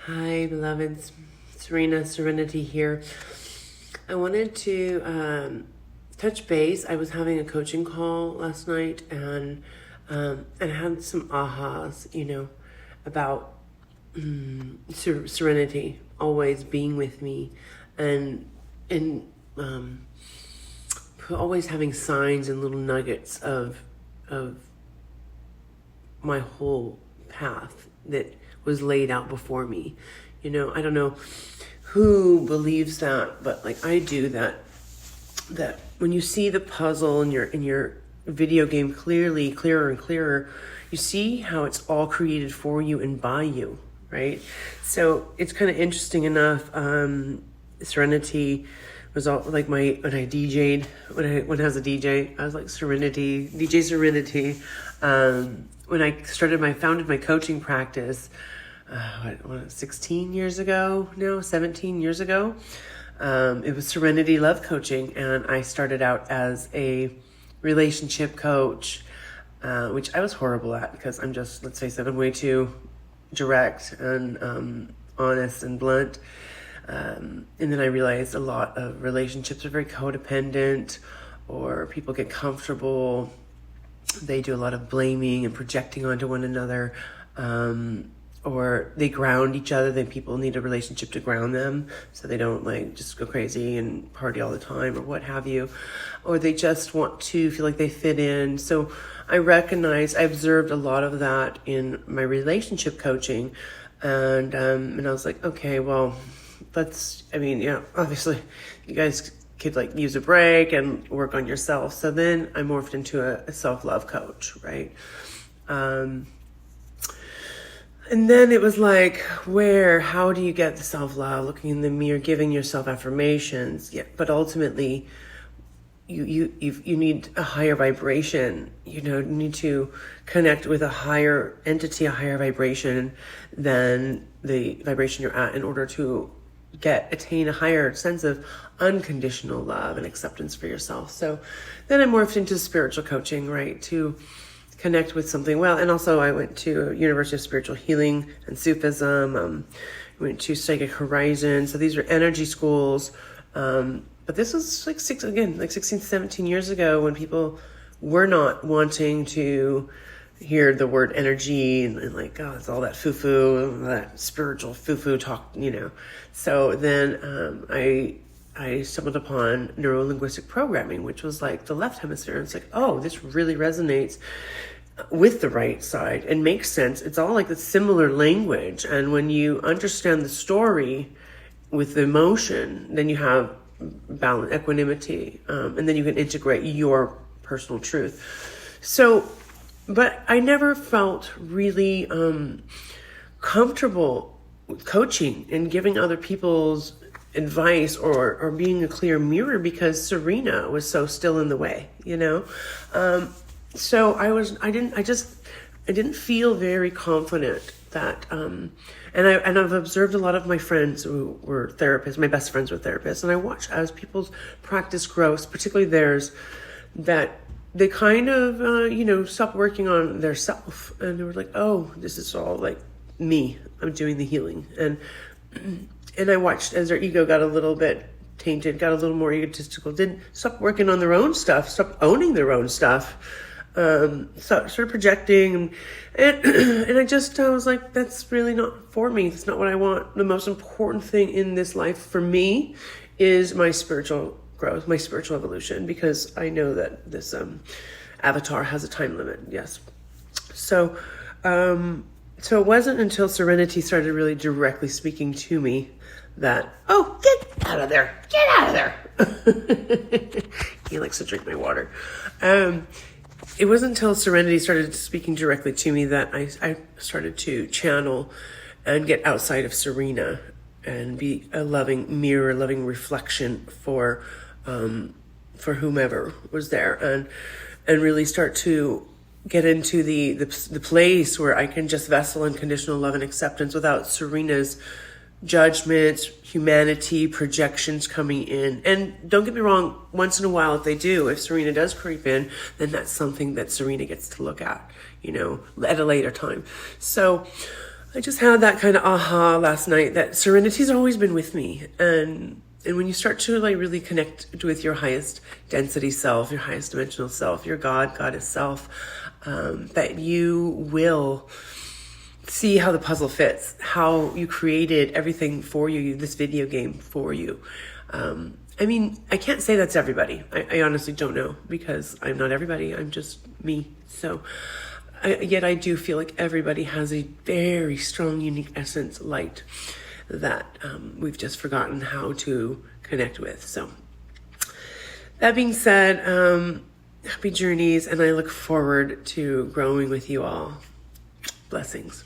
Hi, beloveds. Serena, Serenity here. I wanted to touch base. I was having a coaching call last night, and I had some ahas, about serenity always being with me, and always having signs and little nuggets of my whole path that was laid out before me. I don't know who believes that, but like I do, that when you see the puzzle in your video game clearer and clearer, you see how it's all created for you and by you, right? So it's kind of interesting enough. Serenity was all like when I DJ'd, when I was a DJ, I was like Serenity, DJ Serenity. When I founded my coaching practice, 17 years ago, it was Serenity Love Coaching, and I started out as a relationship coach, which I was horrible at because let's face it, I'm way too direct and honest and blunt. And then I realized a lot of relationships are very codependent, or people get comfortable. They do a lot of blaming and projecting onto one another, or they ground each other. Then people need a relationship to ground them so they don't just go crazy and party all the time or what have you, or they just want to feel like they fit in. So I observed a lot of that in my relationship coaching, and I was like, okay, well, obviously you guys could use a break and work on yourself. So then I morphed into a self-love coach, right? And then it was like, how do you get the self-love? Looking in the mirror, giving yourself affirmations. Yeah, but ultimately you need a higher vibration. You need to connect with a higher entity, a higher vibration than the vibration you're at in order to attain a higher sense of unconditional love and acceptance for yourself. So then I morphed into spiritual coaching, right? To connect with something well. And also I went to University of Spiritual Healing and Sufism. Went to Psychic Horizon. So these were energy schools. But this was 16, 17 years ago, when people were not wanting to hear the word energy and it's all that foo-foo, that spiritual foo-foo talk, So then I stumbled upon neuro-linguistic programming, which was like the left hemisphere. It's like, oh, this really resonates with the right side and makes sense. It's all like a similar language. And when you understand the story with the emotion, then you have balance, equanimity, and then you can integrate your personal truth. So, but I never felt really comfortable with coaching and giving other people's advice or being a clear mirror, because Serena was so still in the way, So I didn't feel very confident that, and I've observed a lot of my friends who were therapists. My best friends were therapists, and I watched as people's practice grows, particularly theirs, that they kind of, stopped working on their self, and they were like, oh, this is all like me. I'm doing the healing. And I watched as their ego got a little bit tainted, got a little more egotistical, didn't stop working on their own stuff, stop owning their own stuff, started projecting. And I was like, that's really not for me. That's not what I want. The most important thing in this life for me is my spiritual growth, my spiritual evolution, because I know that this avatar has a time limit. Yes. So it wasn't until Serenity started really directly speaking to me that, oh, get out of there. He likes to drink my water. It wasn't until Serenity started speaking directly to me that I started to channel and get outside of Serena and be a loving mirror, loving reflection for whomever was there, and really start to get into the place where I can just vessel unconditional love and acceptance without Serena's judgments, humanity, projections coming in. And don't get me wrong, once in a while, if Serena does creep in, then that's something that Serena gets to look at, at a later time. So I just had that kind of aha last night that Serenity's always been with me. And when you start to like really connect with your highest density self, your highest dimensional self, your goddess self, that you will see how the puzzle fits, how you created everything for you, this video game for you. I mean, I can't say that's everybody. I honestly don't know, because I'm not everybody. I'm just me. So, yet I do feel like everybody has a very strong, unique essence, light, that we've just forgotten how to connect with. So, that being said, happy journeys, and I look forward to growing with you all. Blessings.